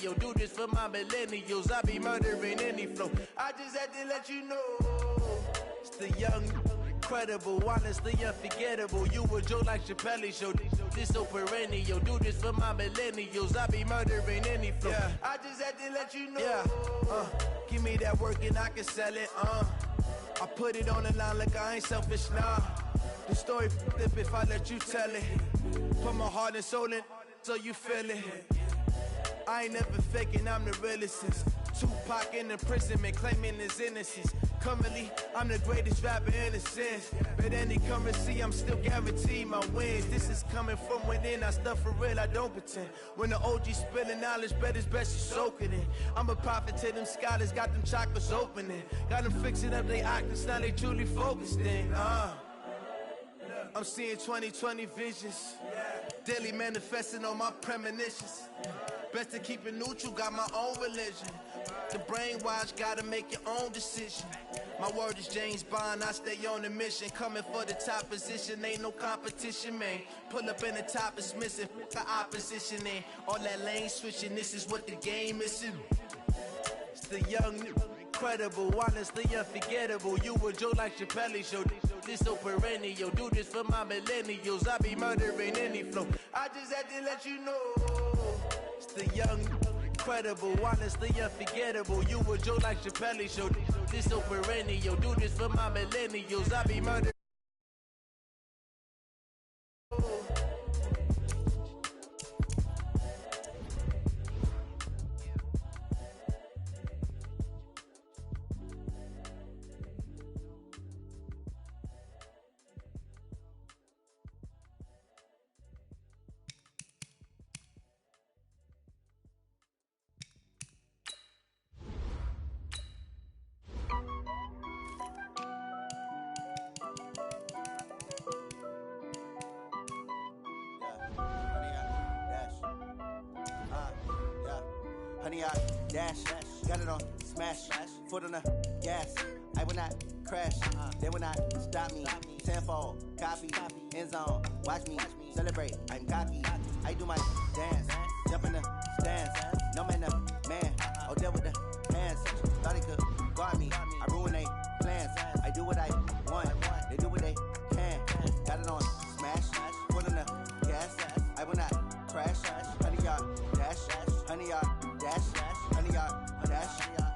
perennial. Do this for my millennials. I be murdering any flow. I just had to let you know. It's the young, incredible, honestly unforgettable. You a joke like Chappelle show. This so perennial. Do this for my millennials. I be murdering any flow. Yeah. I just had to let you know. Yeah. Give me that work and I can sell it. I put it on the line like I ain't selfish, nah. The story flip if I let you tell it. Put my heart and soul in so you feel it. I ain't never faking, I'm the realest since Tupac in imprisonment, claiming his innocence. Currently, I'm the greatest rapper in a sense. But any currency, I'm still guaranteed my wins. This is coming from within, I stuff for real, I don't pretend. When the OG spilling knowledge, bet it's best you soak it in. I'm a prophet to them scholars, got them chakras opening. Got them fixing up they octaves, now they truly focused in. I'm seeing 2020 visions. Daily manifesting on my premonitions. Best to keep it neutral, got my own religion. The brainwash, gotta make your own decision. My word is James Bond, I stay on the mission. Coming for the top position, ain't no competition, man. Pull up in the top is missing, the opposition in. All that lane switching, this is what the game is. It's the young, incredible, honestly unforgettable. You a joke like Chappelle show. This so perennial. Do this for my millennials. I be murdering any flow. I just had to let you know. It's the young, incredible, honestly unforgettable. You a joke like Chappelle show. This so perennial. Do this for my millennials. I be murdering. Honey, I dash, got it on smash, foot on the gas. I will not crash, they will not stop me. Tenfold, copy, end zone, watch me celebrate. I'm cocky, I do my dance, jump in the stands. No man, the man, oh there with the hands. Thought he could guard me, I ruin they plans. I do what I want, they do what they can. Got it on smash, foot on the gas. I will not crash, honey, y'all dash, honey, y'all dash, honey, y'all dash,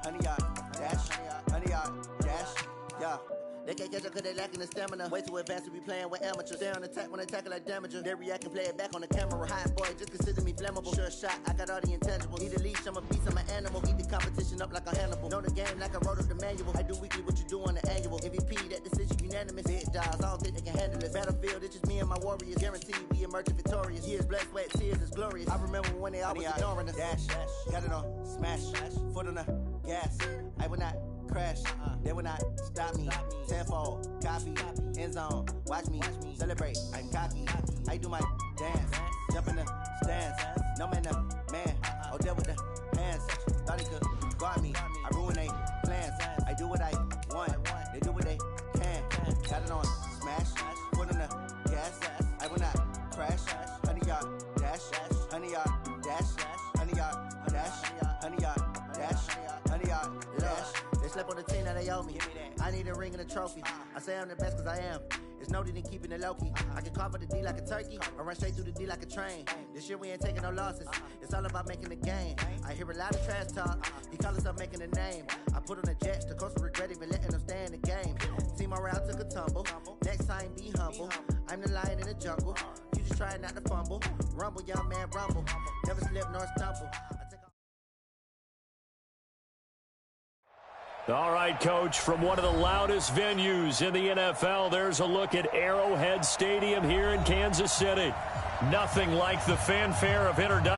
honey, y'all dash, honey, y'all dash, yeah. They can't catch up cause they lacking the stamina. Way too advanced to be playing with amateurs. Stay on attack when they tackle like damager. They react and play it back on the camera. Hot boy, just consider me flammable. Sure shot, I got all the intangibles. Need a leash, I'm a beast, I'm an animal. Eat the competition up like a Hannibal. Know the game like I wrote up the manual. I do weekly what you do on the annual. MVP, that decision unanimous. Big dogs, I don't think they can handle this. Battlefield, it's just me and my warriors. Guaranteed we emerge victorious. Years, blood, sweat, tears, is glorious. I remember when they always ignoring us. Dash, got it on smash, foot on the gas. I will not crash, they will not stop me. Tenfold, copy, end zone, watch me celebrate. I'm cocky, I do my dance, jump in the stands. No man, the man, oh there with the hands. Thought he could guard me, I ruin they plans. I do what I want, they do what they can. Got it on smash, foot on the gas. I will not crash, honey y'all dash, honey y'all dash, honey y'all dash, honey y'all dash, honey y'all dash. They slept on the team that they owe me. I need a ring and a trophy. I say I'm the best cause I am. It's noted in keeping it low-key. I can carve up the D like a turkey or run straight through the D like a train. This year we ain't taking no losses. It's all about making the game. I hear a lot of trash talk. He call himself making a name. I put on the Jets. The coach will regret even letting them stay in the game. Team morale took a tumble. Next time be humble. I'm the lion in the jungle. You just try not to fumble. Rumble, young man, rumble. Never slip nor stumble. All right, Coach, from one of the loudest venues in the NFL, there's a look at Arrowhead Stadium here in Kansas City. Nothing like the fanfare of introduction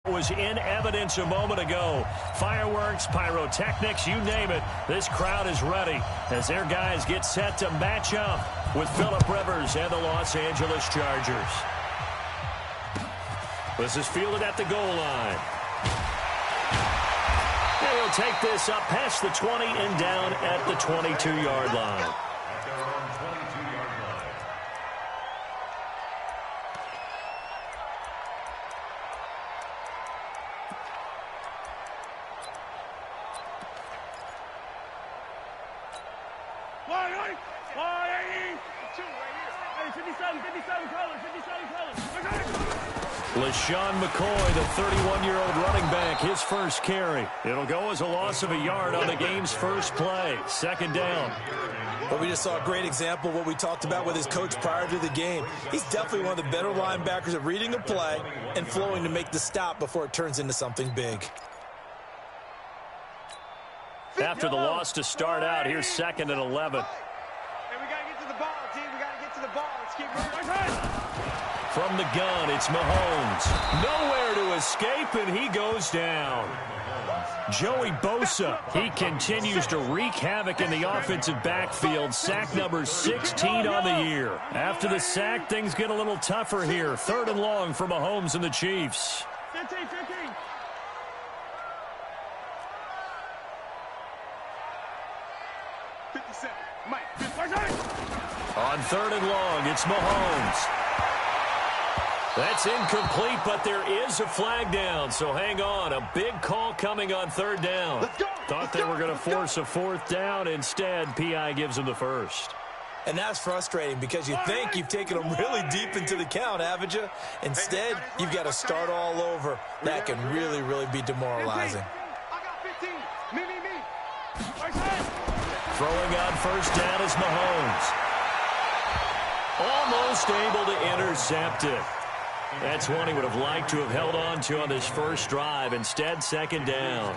was in evidence a moment ago. Fireworks, pyrotechnics, you name it. This crowd is ready as their guys get set to match up with Phillip Rivers and the Los Angeles Chargers. This is fielded at the goal line. He'll take this up past the 20 and down at the 22-yard line. LaShawn McCoy, the 31-year-old running back, his first carry. It'll go as a loss of a yard on the game's first play. Second down. But we just saw a great example of what we talked about with his coach prior to the game. He's definitely one of the better linebackers at reading a play and flowing to make the stop before it turns into something big. After the loss to start out, here's 2nd and 11. Hey, we got to get to the ball, team. We got to get to the ball. Let's keep moving. From the gun, it's Mahomes. Nowhere to escape, and he goes down. Joey Bosa, he continues to wreak havoc in the offensive backfield. Sack number 16 on the year. After the sack, things get a little tougher here. 3rd and long for Mahomes and the Chiefs. 15. On 3rd and long, it's Mahomes. That's incomplete, but there is a flag down, so hang on. A big call coming on 3rd down. Thought they were going to force a 4th down. Instead, P.I. gives them the first. And that's frustrating because you think you've taken them really deep into the count, haven't you? Instead, you've got to start all over. That can really, really be demoralizing. I got 15. Me. Throwing on 1st down is Mahomes. Almost able to intercept it. That's one he would have liked to have held on to on this first drive. Instead, 2nd down.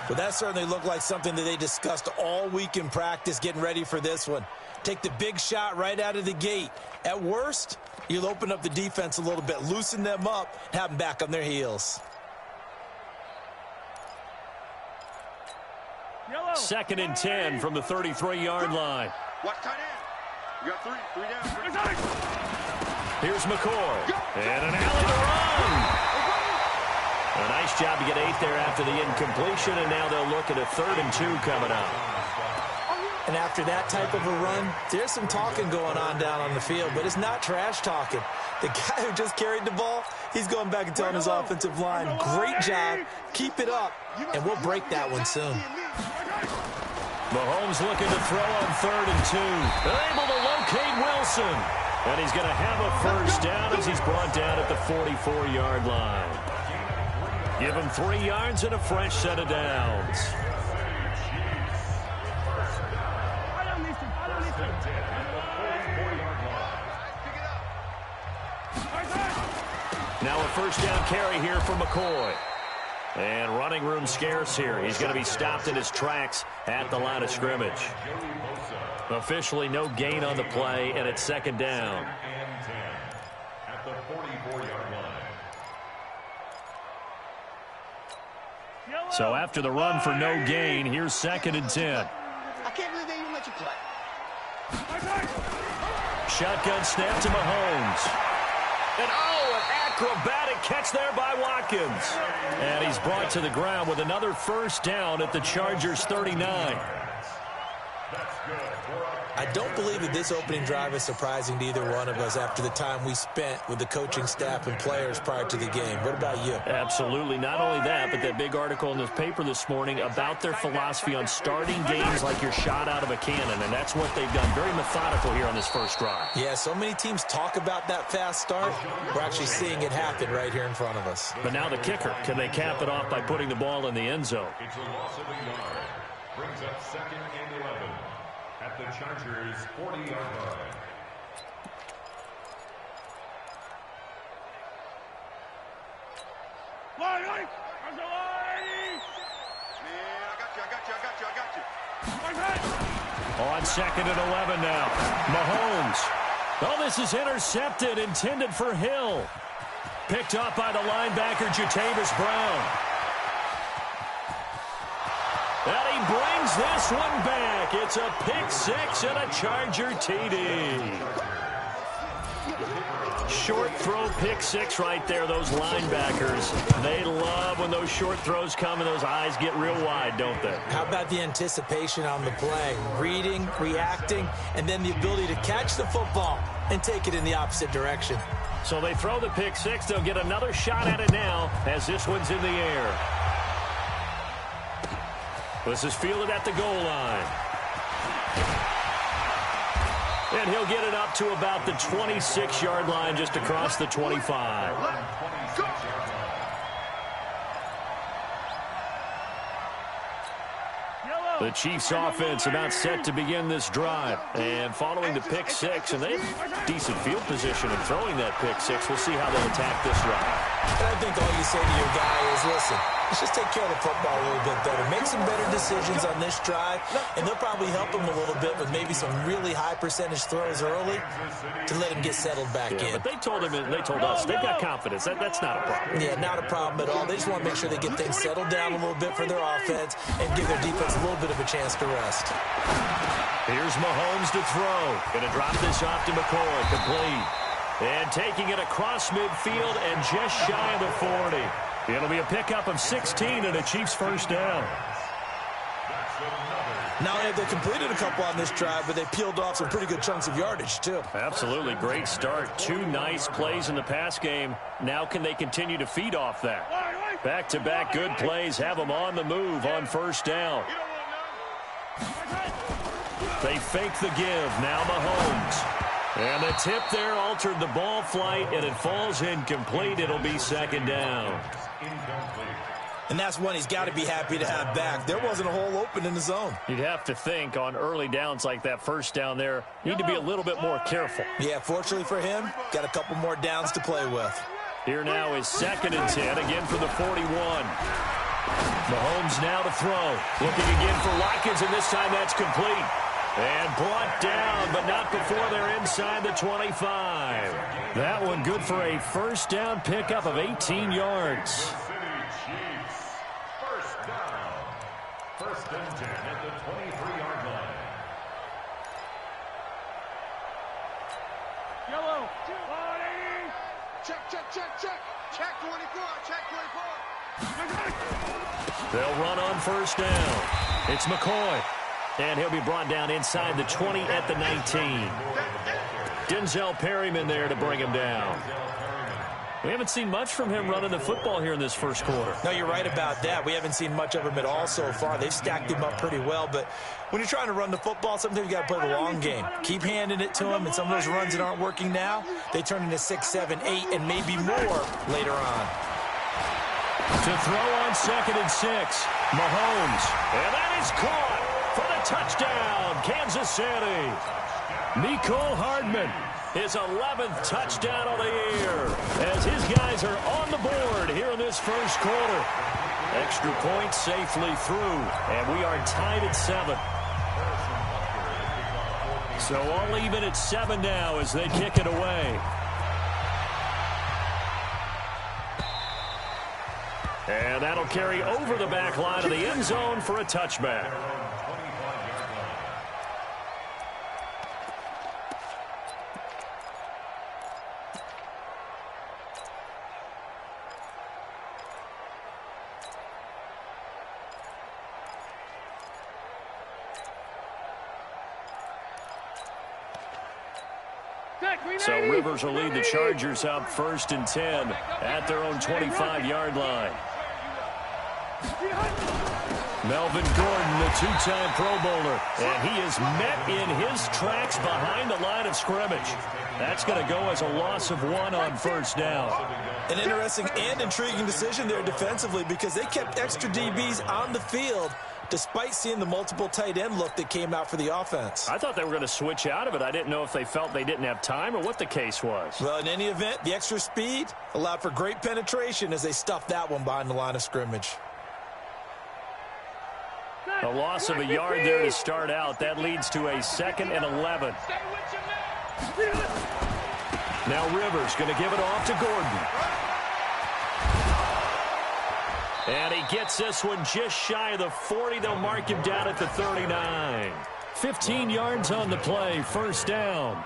Well, that certainly looked like something that they discussed all week in practice getting ready for this one. Take the big shot right out of the gate. At worst, you'll open up the defense a little bit, loosen them up, and have them back on their heels. 2nd and 10 from the 33-yard line. Watch tight end. You got 3 down. Here's McCoy. And an alley to run. A nice job to get 8 there after the incompletion, and now they'll look at a 3rd and 2 coming up. And after that type of a run, there's some talking going on down on the field, but it's not trash talking. The guy who just carried the ball, he's going back and telling his offensive line, great job, keep it up, and we'll break that one soon. Mahomes looking to throw on 3rd and 2. They're able to locate Wilson. And he's going to have a first down as he's brought down at the 44-yard line. Give him 3 yards and a fresh set of downs. Now a first down carry here for McCoy. And running room scarce here. He's going to be stopped in his tracks at the line of scrimmage. Officially no gain on the play, and it's 2nd down. At the 44-yard line. So after the run for no gain, here's 2nd and 10. I can't believe they even let you play. Shotgun snap to Mahomes. And an acrobatic catch there by Watkins. And he's brought to the ground with another first down at the Chargers 39. I don't believe that this opening drive is surprising to either one of us after the time we spent with the coaching staff and players prior to the game. What about you? Absolutely. Not only that, but that big article in the paper this morning about their philosophy on starting games like you're shot out of a cannon, and that's what they've done. Very methodical here on this first drive. Yeah, so many teams talk about that fast start. We're actually seeing it happen right here in front of us. But now the kicker. Can they cap it off by putting the ball in the end zone? It's a loss of a yard. Brings up 2nd and 11 at the Chargers 40-yard line. On 2nd and 11 now. Mahomes. Oh, this is intercepted, intended for Hill. Picked up by the linebacker, Jatavis Brown. And he brings this one back. It's a pick six and a Charger TD. Short throw pick six right there, those linebackers. They love when those short throws come and those eyes get real wide, don't they? How about the anticipation on the play? Reading, reacting, and then the ability to catch the football and take it in the opposite direction. So they throw the pick six. They'll get another shot at it now as this one's in the air. This is fielded at the goal line. And he'll get it up to about the 26-yard line, just across the 25. The Chiefs offense about set to begin this drive. And following the pick six, and they have decent field position in throwing that pick six. We'll see how they'll attack this drive. And I think all you say to your guy is, listen, let's just take care of the football a little bit better. Make some better decisions on this drive, and they'll probably help him a little bit with maybe some really high percentage throws early to let him get settled back in. But they told him, and they told us, they've got confidence. That's not a problem. Yeah, not a problem at all. They just want to make sure they get things settled down a little bit for their offense and give their defense a little bit of a chance to rest. Here's Mahomes to throw. Going to drop this off to McCoy. Complete. And taking it across midfield and just shy of the 40. It'll be a pickup of 16 and a Chiefs first down. Not only have they completed a couple on this drive, but they peeled off some pretty good chunks of yardage, too. Absolutely. Great start. 2 nice plays in the pass game. Now can they continue to feed off that? Back-to-back good plays have them on the move on first down. They fake the give. Now Mahomes. And the tip there altered the ball flight, and it falls incomplete. It'll be second down. And that's one he's got to be happy to have back. There wasn't a hole open in the zone. You'd have to think on early downs like that first down there, need to be a little bit more careful. Yeah, fortunately for him, got a couple more downs to play with. Here now is 2nd and 10, again for the 41. Mahomes now to throw. Looking again for Watkins, and this time that's complete. And brought down, but not before they're inside the 25. That one good for a first down pickup of 18 yards. First down. 1st and 10 at the 23-yard line. Yellow. Check, check, check, check. Check 24, check 24. They'll run on first down. It's McCoy. And he'll be brought down inside the 20 at the 19. Denzel Perryman there to bring him down. We haven't seen much from him running the football here in this first quarter. No, you're right about that. We haven't seen much of him at all so far. They've stacked him up pretty well. But when you're trying to run the football, sometimes you got to play the long game. Keep handing it to him, and some of those runs that aren't working now, they turn into 6, 7, 8, and maybe more later on. To throw on 2nd and 6, Mahomes. And that is caught for the touchdown, Kansas City. Mecole Hardman, his 11th touchdown of the year, as his guys are on the board here in this first quarter. Extra point safely through, and we are tied at 7. So all even at 7 now as they kick it away. And that'll carry over the back line of the end zone for a touchback. So Rivers will lead the Chargers up 1st and 10 at their own 25-yard line. Melvin Gordon, the 2-time Pro Bowler, and he is met in his tracks behind the line of scrimmage. That's going to go as a loss of 1 on first down. An interesting and intriguing decision there defensively because they kept extra DBs on the field despite seeing the multiple tight end look that came out for the offense. I thought they were going to switch out of it. I didn't know if they felt they didn't have time or what the case was. Well, in any event, the extra speed allowed for great penetration as they stuffed that one behind the line of scrimmage. A loss of a yard there to start out. That leads to a 2nd and 11. Now Rivers going to give it off to Gordon. And he gets this one just shy of the 40. They'll mark him down at the 39. 15 yards on the play. First down.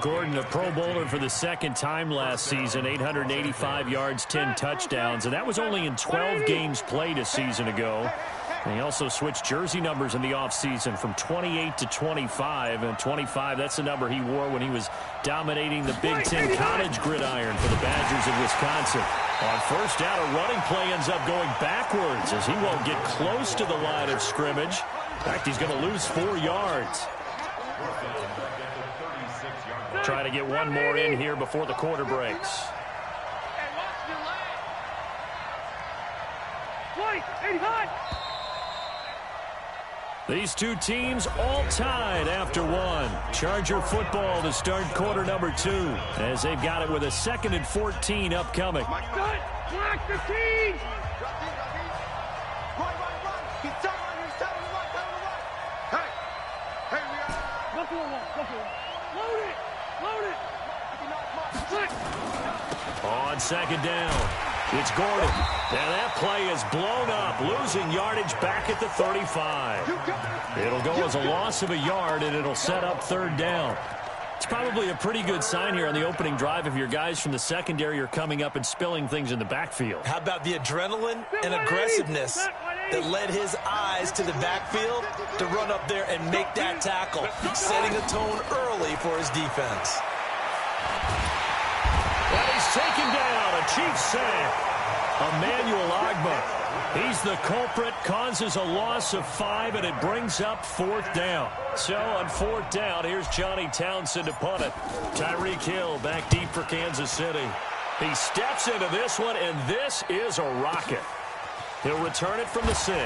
Gordon, a Pro Bowler for the 2nd time last season. 885 yards, 10 touchdowns. And that was only in 12 games played a season ago. And he also switched jersey numbers in the offseason from 28 to 25. And 25, that's the number he wore when he was dominating the Big Ten college gridiron for the Badgers of Wisconsin. On first down, a running play ends up going backwards as he won't get close to the line of scrimmage. In fact, he's going to lose 4 yards. Try to get one more in here before the quarter breaks. These two teams all tied after one. Charger football to start quarter number 2 as they've got it with a 2nd and 14 upcoming. Block the team! On 2nd down, it's Gordon. Now that play is blown up, losing yardage back at the 35. It'll go as a loss of a yard, and it'll set up 3rd down. It's probably a pretty good sign here on the opening drive if your guys from the secondary are coming up and spilling things in the backfield. How about the adrenaline and aggressiveness that led his eyes to the backfield to run up there and make that tackle, setting a tone early for his defense. And he's taken down, a Chiefs sack. Emmanuel Ogbah. He's the culprit, causes a loss of 5, and it brings up 4th down. So on 4th down, here's Johnny Townsend to punt it. Tyreek Hill back deep for Kansas City. He steps into this one, and this is a rocket. He'll return it from the 6.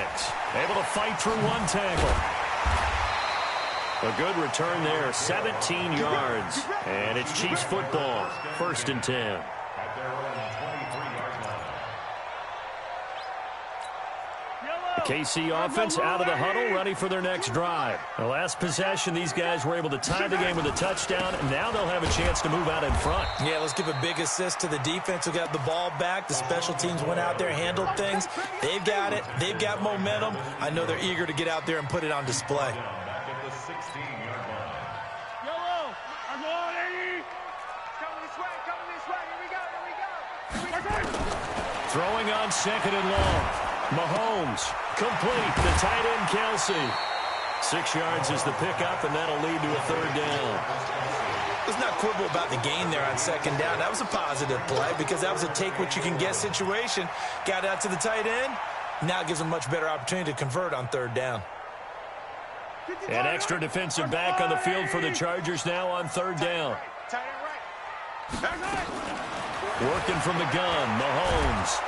Able to fight through one tackle. A good return there, 17 yards. And it's Chiefs football, 1st and 10. The KC offense out of the huddle, ready for their next drive. The last possession, these guys were able to tie the game with a touchdown, and now they'll have a chance to move out in front. Yeah, let's give a big assist to the defense who got the ball back. The special teams went out there, handled things. They've got it. They've got momentum. I know they're eager to get out there and put it on display. Throwing on 2nd and long. Mahomes, complete, the tight end Kelsey. 6 yards is the pickup, and that'll lead to a 3rd down. Let's not quibble about the gain there on 2nd down. That was a positive play because that was a take-what-you-can-get situation. Got out to the tight end. Now it gives a much better opportunity to convert on 3rd down. An extra defensive back on the field for the Chargers now on 3rd down. Working from the gun, Mahomes.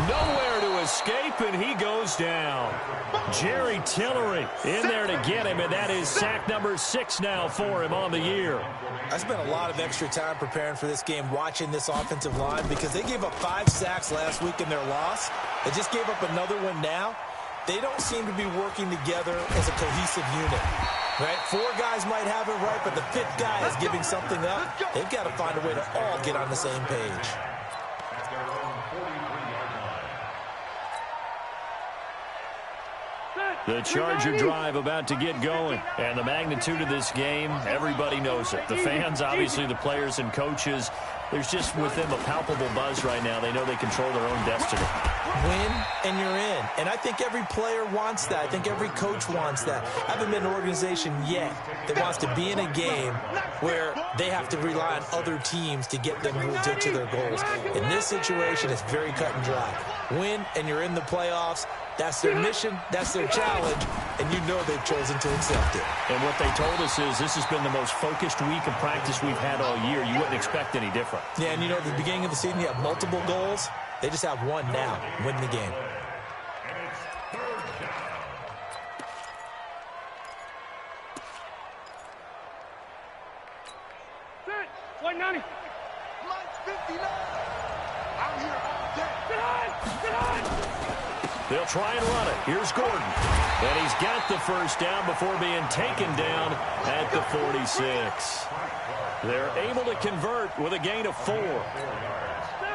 Nowhere to escape, and he goes down. Jerry Tillery in there to get him, and that is sack number 6 now for him on the year. I spent a lot of extra time preparing for this game, watching this offensive line, because they gave up 5 sacks last week in their loss. They just gave up another one now. They don't seem to be working together as a cohesive unit. Right? 4 guys might have it right, but the 5th guy is giving something up. They've got to find a way to all get on the same page. The Charger drive about to get going. And the magnitude of this game, everybody knows it. The fans, obviously the players and coaches, there's just with them a palpable buzz right now. They know they control their own destiny. Win and you're in. And I think every player wants that. I think every coach wants that. I haven't been in an organization yet that wants to be in a game where they have to rely on other teams to get them to their goals. In this situation, it's very cut and dry. Win and you're in the playoffs. That's their mission, that's their challenge, and you know they've chosen to accept it. And what they told us is this has been the most focused week of practice we've had all year. You wouldn't expect any different. Yeah, and you know, at the beginning of the season, you have multiple goals. They just have one now, win the game. Set, 190. Lights 59. I'm here all day. Get on! They'll try and run it. Here's Gordon. And he's got the first down before being taken down at the 46. They're able to convert with a gain of 4.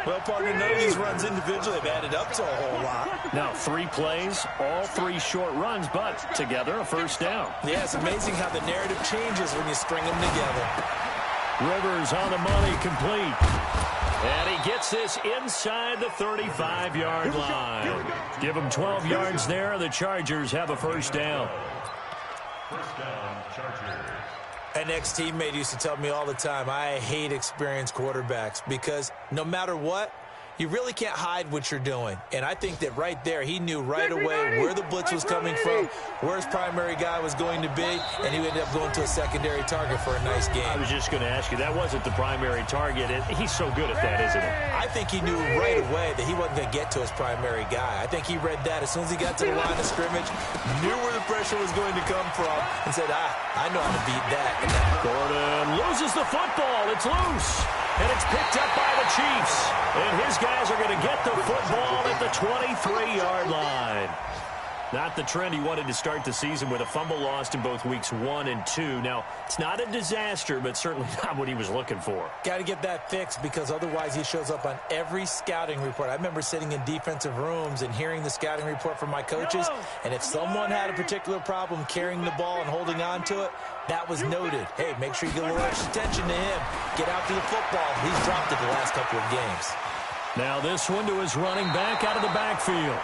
Well, partner, none of these runs individually have added up to a whole lot. Now, 3 plays, all 3 short runs, but together a first down. Yeah, it's amazing how the narrative changes when you string them together. Rivers on the money, complete. And he gets this inside the 35-yard line. Give him 12 yards there. The Chargers have a first down. First down, Chargers. An ex-teammate used to tell me all the time, I hate experienced quarterbacks because no matter what, you really can't hide what you're doing. And I think that right there, he knew right away where the blitz was coming from, where his primary guy was going to be, and he ended up going to a secondary target for a nice game. I was just going to ask you, that wasn't the primary target. He's so good at that, isn't he? I think he knew right away that he wasn't going to get to his primary guy. I think he read that as soon as he got to the line of scrimmage, knew where the pressure was going to come from, and said, I know how to beat that. Gordon loses the football. It's loose. And it's picked up by the Chiefs. And his guys are going to get the football at the 23-yard line. Not the trend he wanted to start the season with a fumble lost in both weeks 1 and 2. Now, it's not a disaster, but certainly not what he was looking for. Got to get that fixed because otherwise he shows up on every scouting report. I remember sitting in defensive rooms and hearing the scouting report from my coaches, and if someone had a particular problem carrying the ball and holding on to it, that was noted. Hey, make sure you get a little extra attention to him. Get after the football. He's dropped it the last couple of games. Now this one to his running back out of the backfield.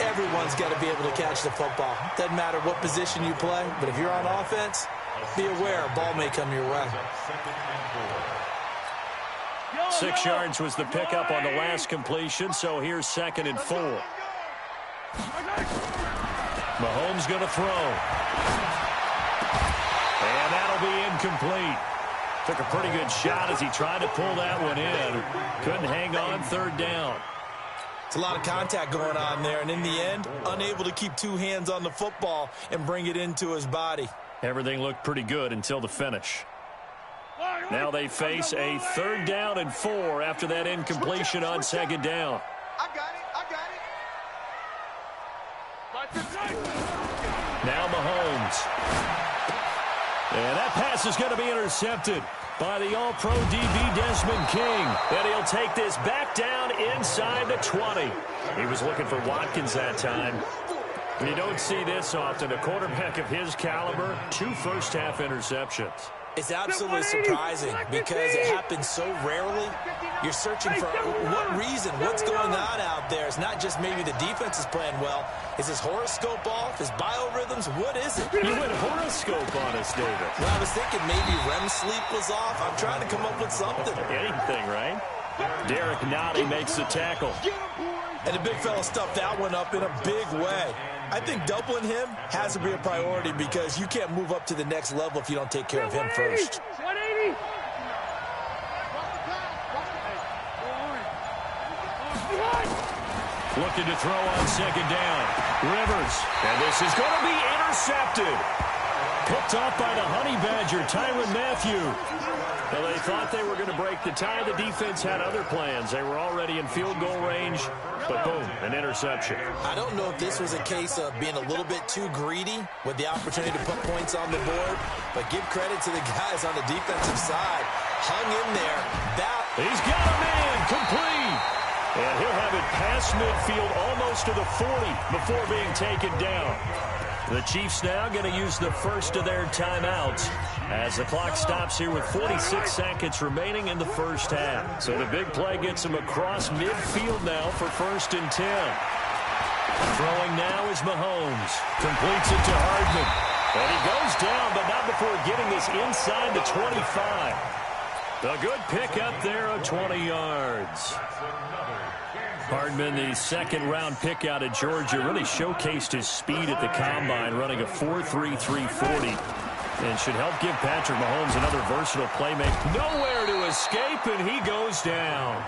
Everyone's got to be able to catch the football. Doesn't matter what position you play, but if you're on offense, be aware a ball may come your way. 6 yards was the pickup on the last completion, so here's 2nd and 4. Mahomes going to throw. And that'll be incomplete. Took a pretty good shot as he tried to pull that one in. Couldn't hang on, 3rd down. It's a lot of contact going on there, and in the end, unable to keep 2 hands on the football and bring it into his body. Everything looked pretty good until the finish. Now they face a 3rd down and 4 after that incompletion on 2nd down. I got it. Now Mahomes. And that pass is going to be intercepted by the All-Pro DB Desmond King. And he'll take this back down inside the 20. He was looking for Watkins that time. You don't see this often. A quarterback of his caliber, 2 first-half interceptions. It's absolutely surprising because it happens so rarely. You're searching for what reason, what's going on out there. It's not just maybe the defense is playing well. Is his horoscope off? His biorhythms? What is it? You went horoscope on us, David. Well, I was thinking maybe REM sleep was off. I'm trying to come up with something. Anything, right? Derek Nottie makes the tackle. And the big fella stuffed that one up in a big way. I think doubling him has to be a priority because you can't move up to the next level if you don't take care of him first. 180. Looking to throw on 2nd down. Rivers. And this is going to be intercepted. Picked off by the Honey Badger, Tyrann Mathieu. Well, they thought they were going to break the tie. The defense had other plans. They were already in field goal range, but boom, an interception. I don't know if this was a case of being a little bit too greedy with the opportunity to put points on the board, but give credit to the guys on the defensive side. Hung in there. He's got a man, complete. And he'll have it past midfield almost to the 40 before being taken down. The Chiefs now going to use the first of their timeouts as the clock stops here with 46 seconds remaining in the first half. So the big play gets him across midfield now for 1st and 10. Throwing now is Mahomes. Completes it to Hardman. And he goes down, but not before getting this inside the 25. A good pick up there of 20 yards. Hardman, the 2nd-round pick out of Georgia, really showcased his speed at the combine, running a 4.33 40, and should help give Patrick Mahomes another versatile playmaker. Nowhere to escape, and he goes down.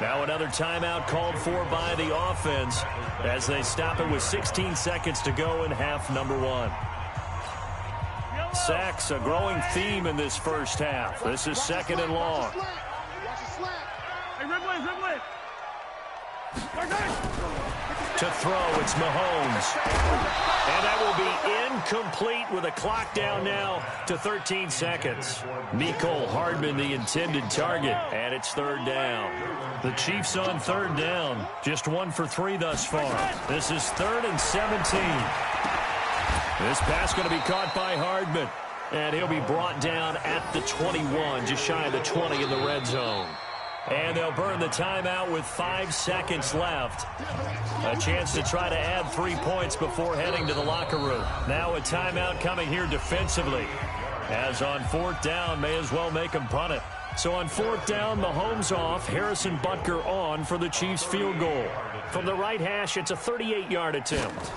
Now another timeout called for by the offense as they stop it with 16 seconds to go in half number 1. Sacks, a growing theme in this first half. This is 2nd and long. Hey, Ridley. To throw, it's Mahomes. And that will be incomplete with a clock down now to 13 seconds. Mecole Hardman, the intended target, and it's 3rd down. The Chiefs on 3rd down, just 1 for 3 thus far. This is 3rd and 17. This pass going to be caught by Hardman, and he'll be brought down at the 21, just shy of the 20 in the red zone. And they'll burn the timeout with 5 seconds left. A chance to try to add 3 points before heading to the locker room. Now a timeout coming here defensively. As on 4th down, may as well make them punt it. So on 4th down, Mahomes off, Harrison Butker on for the Chiefs field goal. From the right hash, it's a 38-yard attempt.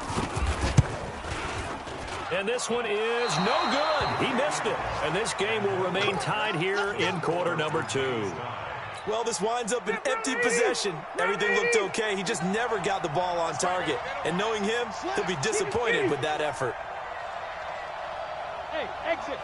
And this one is no good. He missed it. And this game will remain tied here in quarter number 2. Well, this winds up an empty possession. Everything looked okay. He just never got the ball on target. And knowing him, he'll be disappointed with that effort. Hey, exit.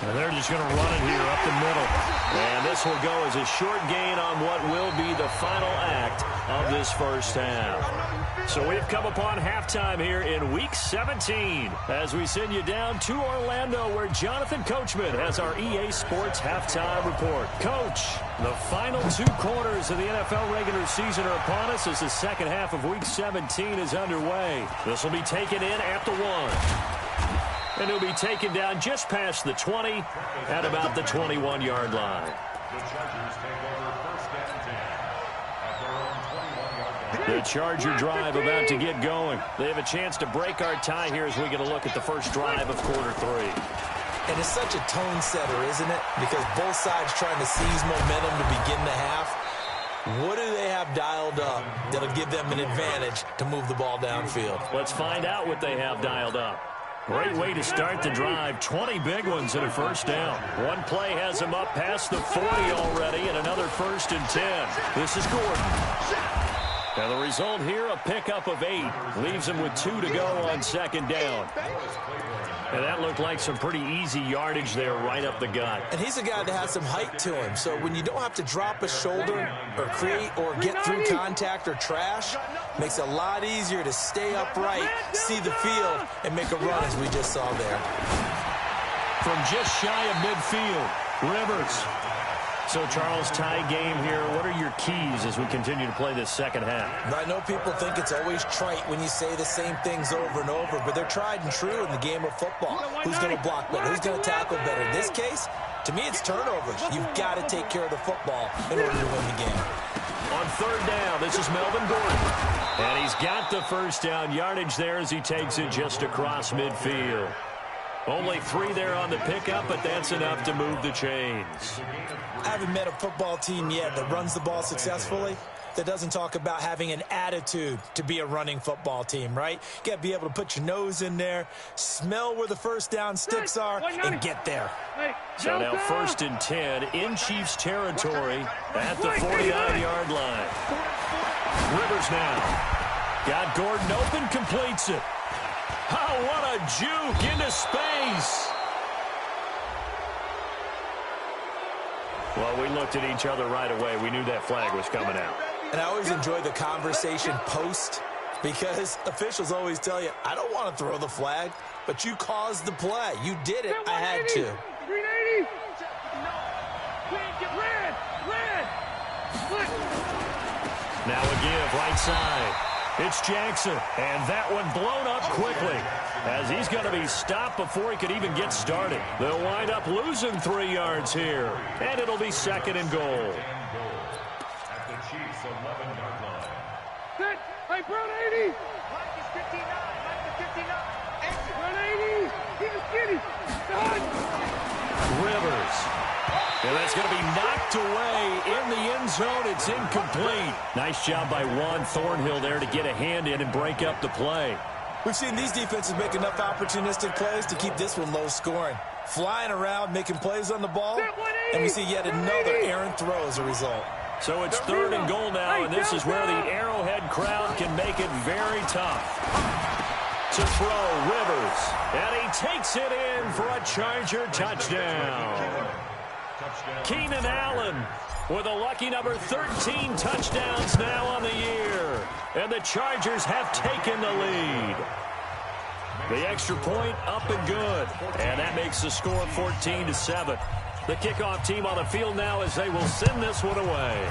And they're just going to run it here up the middle. And this will go as a short gain on what will be the final act of this first half. So we've come upon halftime here in Week 17 as we send you down to Orlando where Jonathan Coachman has our EA Sports Halftime Report. Coach, the final 2 quarters of the NFL regular season are upon us as the second half of Week 17 is underway. This will be taken in at the 1. And he'll be taken down just past the 20 at about the 21-yard line. The Chargers take over first and 10 at their own 21-yard line. The Charger drive about to get going. They have a chance to break our tie here as we get a look at the first drive of quarter 3. And it's such a tone setter, isn't it? Because both sides trying to seize momentum to begin the half. What do they have dialed up that'll give them an advantage to move the ball downfield? Let's find out what they have dialed up. Great way to start the drive. 20 big ones and a first down. One play has him up past the 40 already and another 1st and 10. This is Gordon. And the result here, a pickup of 8. Leaves him with 2 to go on 2nd down. And that looked like some pretty easy yardage there right up the gut. And he's a guy that has some height to him. So when you don't have to drop a shoulder or create or get through contact or trash, makes it a lot easier to stay upright, see the field, and make a run as we just saw there. From just shy of midfield, Rivers. So, Charles, tie game here. What are your keys as we continue to play this second half? I know people think it's always trite when you say the same things over and over, but they're tried and true in the game of football. Who's going to block better? Who's going to tackle better? In this case, to me, it's turnovers. You've got to take care of the football in order to win the game. On 3rd down, this is Melvin Gordon. And he's got the first down yardage there as he takes it just across midfield. Only 3 there on the pickup, but that's enough to move the chains. I haven't met a football team yet that runs the ball successfully that doesn't talk about having an attitude to be a running football team, right? You got to be able to put your nose in there, smell where the first down sticks are, and get there. So now 1st and 10 in Chiefs territory at the 49-yard line. Rivers now. Got Gordon open, completes it. Oh, what a juke into space. Well, we looked at each other right away. We knew that flag was coming out. And I always enjoy the conversation post because officials always tell you, I don't want to throw the flag, but you caused the play. You did it. I had to. 380. Red. Now a give right side. It's Jackson, and that one blown up quickly as he's going to be stopped before he could even get started. They'll wind up losing 3 yards here, and it'll be 2nd and goal. At the Chiefs' 11-yard line. Set. Hey, Brown 80. Mike is 59. Mike is 59. Exit. Brown 80. He's a skinny. Done. Rivers. And that's going to be knocked away in the end zone. It's incomplete. Nice job by Juan Thornhill there to get a hand in and break up the play. We've seen these defenses make enough opportunistic plays to keep this one low scoring. Flying around, making plays on the ball, and we see yet another errant throw as a result. So it's 3rd and goal now, and this is where the Arrowhead crowd can make it very tough. To throw, Rivers, and he takes it in for a Charger touchdown. Keenan Allen with a lucky number 13 touchdowns now on the year. And the Chargers have taken the lead. The extra point up and good. And that makes the score 14-7. The kickoff team on the field now as they will send this one away.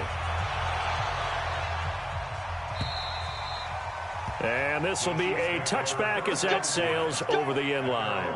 And this will be a touchback as that sails over the end line.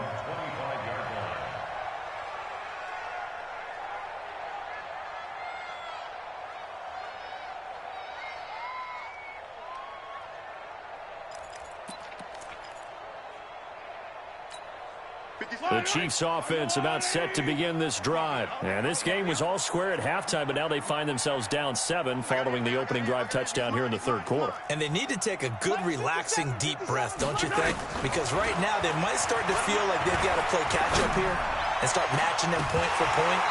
The Chiefs offense about set to begin this drive. And this game was all square at halftime, but now they find themselves down 7 following the opening drive touchdown here in the third quarter. And they need to take a good, relaxing, deep breath, don't you think? Because right now they might start to feel like they've got to play catch-up here and start matching them point for point.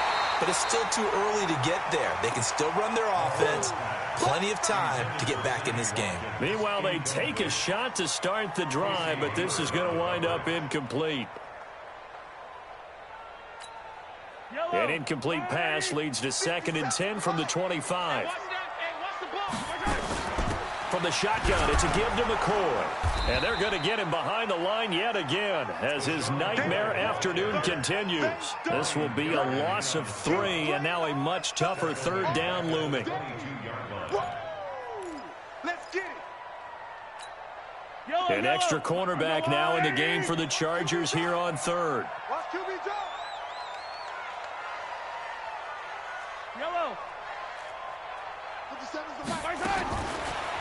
But it's still too early to get there. They can still run their offense. Plenty of time to get back in this game. Meanwhile, they take a shot to start the drive, but this is going to wind up incomplete. An incomplete pass leads to 2nd and 10 from the 25. From the shotgun, it's a give to McCoy. And they're going to get him behind the line yet again as his nightmare afternoon continues. This will be a loss of 3, and now a much tougher third down looming. An extra cornerback now in the game for the Chargers here on third.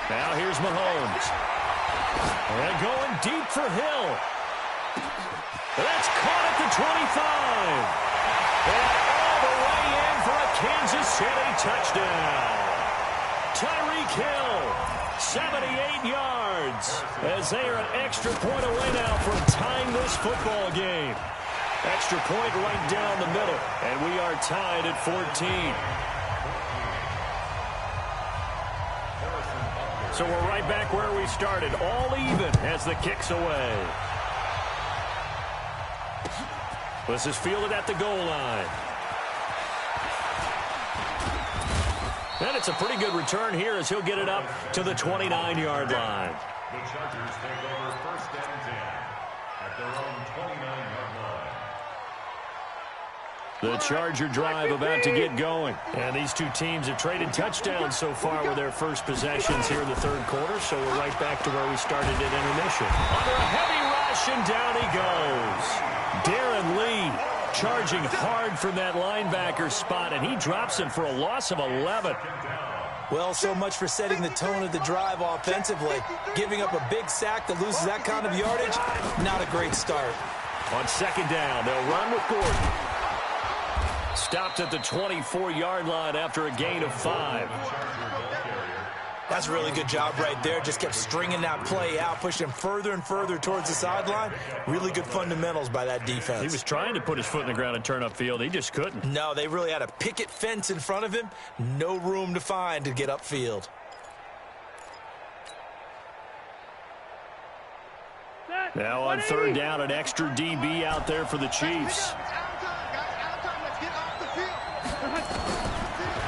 Now here's Mahomes. And going deep for Hill. That's caught at the 25. And all the way in for a Kansas City touchdown. Tyreek Hill, 78 yards. As they are an extra point away now from tying this football game. Extra point right down the middle. And we are tied at 14. So we're right back where we started, all even as the kick's away. This is fielded at the goal line. And it's a pretty good return here as he'll get it up to the 29-yard line. The Chargers take over 1st and 10 at their own 29-yard line. The Charger drive about to get going. And these two teams have traded touchdowns so far with their first possessions here in the third quarter. So we're right back to where we started at intermission. Under a heavy rush, and down he goes. Darren Lee charging hard from that linebacker spot, and he drops him for a loss of 11. Well, so much for setting the tone of the drive offensively. Giving up a big sack that loses that kind of yardage, not a great start. On 2nd down, they'll run with Gordon. Stopped at the 24-yard line after a gain of 5. That's a really good job right there. Just kept stringing that play out, pushing him further and further towards the sideline. Really good fundamentals by that defense. He was trying to put his foot in the ground and turn upfield. He just couldn't. No, they really had a picket fence in front of him. No room to find to get upfield. Now on 3rd down, an extra DB out there for the Chiefs.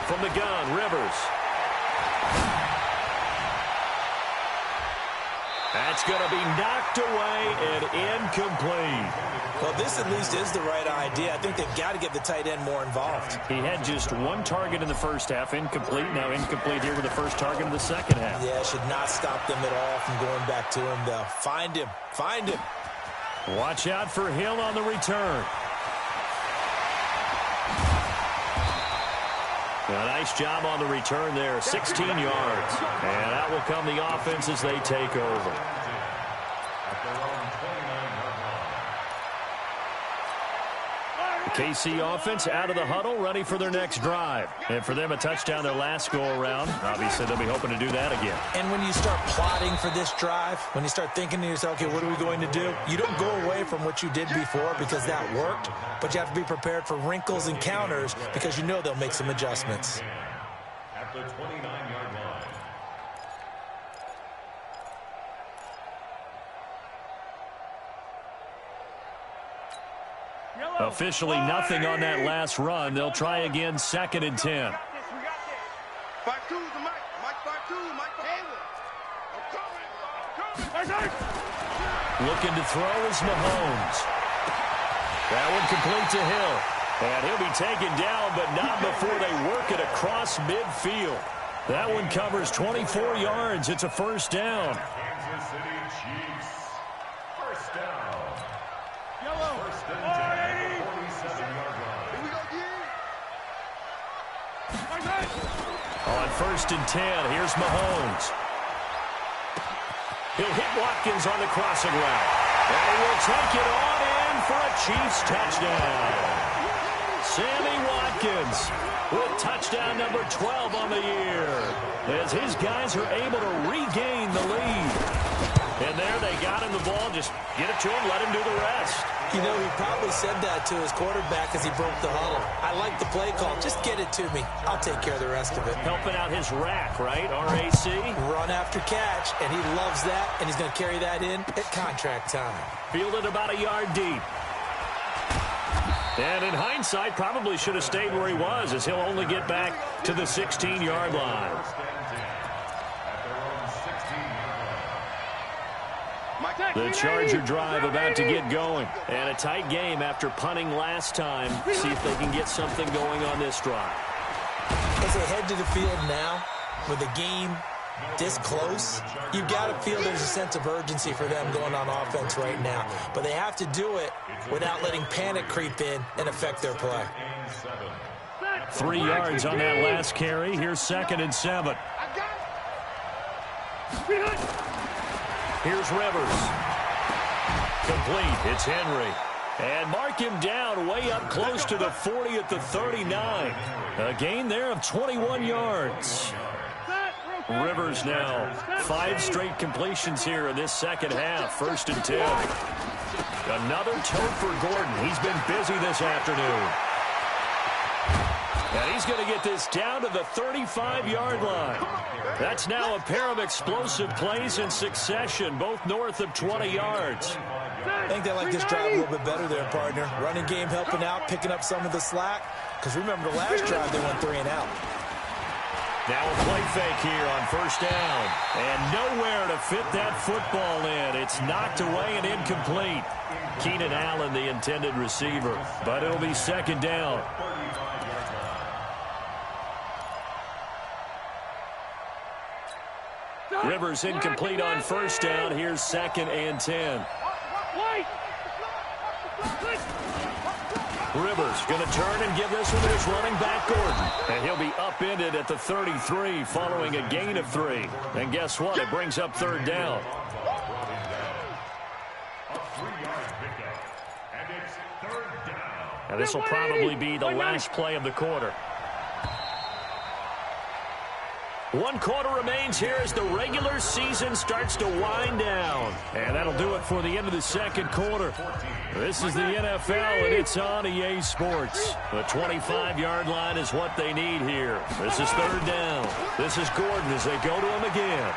From the gun, Rivers. That's going to be knocked away and incomplete. Well, this at least is the right idea. I think they've got to get the tight end more involved. He had just 1 target in the first half, incomplete. Now incomplete here with the first target in the second half. Yeah, should not stop them at all from going back to him, though. Find him. Find him. Watch out for Hill on the return. A nice job on the return there, 16 yards. And out will come the offense as they take over. KC offense out of the huddle, ready for their next drive. And for them, a touchdown their last go-around. Obviously, they'll be hoping to do that again. And when you start plotting for this drive, when you start thinking to yourself, okay, what are we going to do? You don't go away from what you did before because that worked, but you have to be prepared for wrinkles and counters because you know they'll make some adjustments. At the 29-yard line. Officially nothing on that last run. They'll try again, 2nd and 10. Looking to throw is Mahomes. That one complete to Hill. And he'll be taken down, but not before they work it across midfield. That one covers 24 yards. It's a first down. Kansas City Chiefs. First down. First and 10 at the 47-yard line. On 1st and 10, here's Mahomes. He'll hit Watkins on the crossing route. And he will take it on in for a Chiefs touchdown. Sammy Watkins with touchdown number 12 on the year, as his guys are able to regain the lead. And there they got him the ball. Just get it to him, let him do the rest. You know, he probably said that to his quarterback as he broke the huddle. I like the play call. Just get it to me. I'll take care of the rest of it. Helping out his rack, right? R-A-C? Run after catch, and he loves that, and he's going to carry that in at contract time. Fielded about a yard deep. And in hindsight, probably should have stayed where he was, as he'll only get back to the 16-yard line. The Charger drive about to get going. And a tight game after punting last time. See if they can get something going on this drive. As they head to the field now, with the game this close, you've got to feel there's a sense of urgency for them going on offense right now. But they have to do it without letting panic creep in and affect their play. 3 yards on that last carry. Here's 2nd and 7. Here's Rivers. Complete. It's Henry. And mark him down way up close to the 40 at the 39. A gain there of 21 yards. Rivers now 5 straight completions here in this second half. 1st and 10. Another tote for Gordon. He's been busy this afternoon. And he's going to get this down to the 35-yard line. That's now a pair of explosive plays in succession, both north of 20 yards. I think they like this drive a little bit better there, partner. Running game helping out, picking up some of the slack. Because remember, the last drive they went 3 and out. Now a play fake here on 1st down. And nowhere to fit that football in. It's knocked away and incomplete. Keenan Allen, the intended receiver. But it'll be 2nd down. Rivers incomplete on 1st down. Here's 2nd and 10. Rivers going to turn and give this one to his running back, Gordon. And he'll be upended at the 33 following a gain of 3. And guess what? It brings up 3rd down. And this will probably be the last play of the quarter. 1 quarter remains here as the regular season starts to wind down. And that'll do it for the end of the 2nd quarter. This is the NFL, and it's on EA Sports. The 25-yard line is what they need here. This is 3rd down. This is Gordon as they go to him again.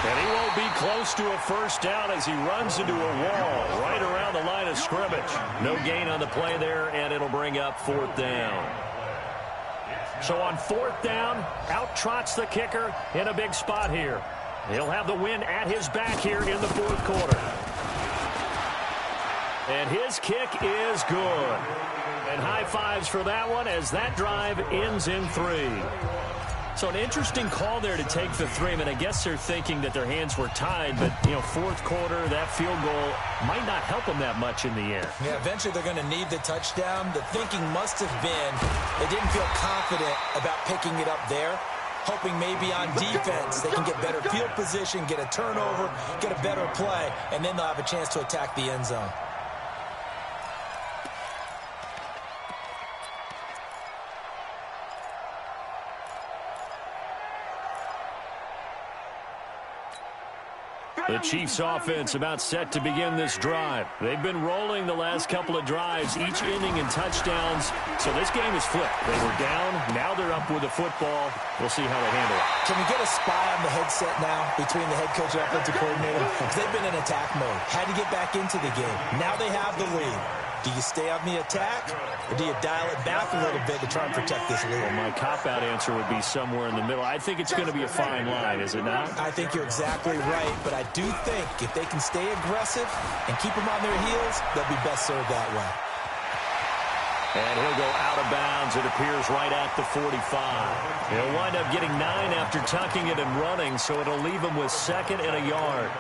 And he won't be close to a 1st down as he runs into a wall right around the line of scrimmage. No gain on the play there, and it'll bring up 4th down. So on 4th down, out trots the kicker in a big spot here. He'll have the wind at his back here in the 4th quarter. And his kick is good. And high fives for that one as that drive ends in 3. So an interesting call there to take the 3. I mean, I guess they're thinking that their hands were tied, but, 4th quarter, that field goal might not help them that much in the end. Yeah, eventually they're going to need the touchdown. The thinking must have been they didn't feel confident about picking it up there, hoping maybe on defense they can get better field position, get a turnover, get a better play, and then they'll have a chance to attack the end zone. The Chiefs offense about set to begin this drive. They've been rolling the last couple of drives, each ending in touchdowns. So this game is flipped. They were down. Now they're up with the football. We'll see how they handle it. Can we get a spy on the headset now between the head coach and offensive coordinator? Because they've been in attack mode. Had to get back into the game. Now they have the lead. Do you stay on the attack, or do you dial it back a little bit to try and protect this lead? Well, my cop-out answer would be somewhere in the middle. I think it's going to be a fine line, is it not? I think you're exactly right, but I do think if they can stay aggressive and keep them on their heels, they'll be best served that way. And he'll go out of bounds, it appears, right at the 45. He'll wind up getting 9 after tucking it and running, so it'll leave him with 2nd and a yard.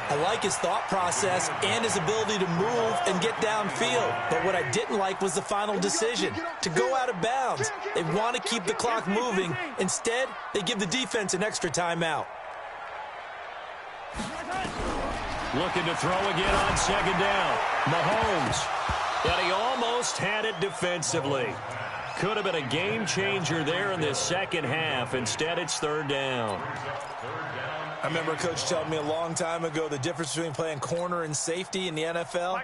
I like his thought process and his ability to move and get downfield. But what I didn't like was the final decision, to go out of bounds. They want to keep the clock moving. Instead, they give the defense an extra timeout. Looking to throw again on second down. Mahomes. And he almost had it defensively. Could have been a game changer there in this second half. Instead, it's third down. I remember Coach telling me a long time ago the difference between playing corner and safety in the NFL.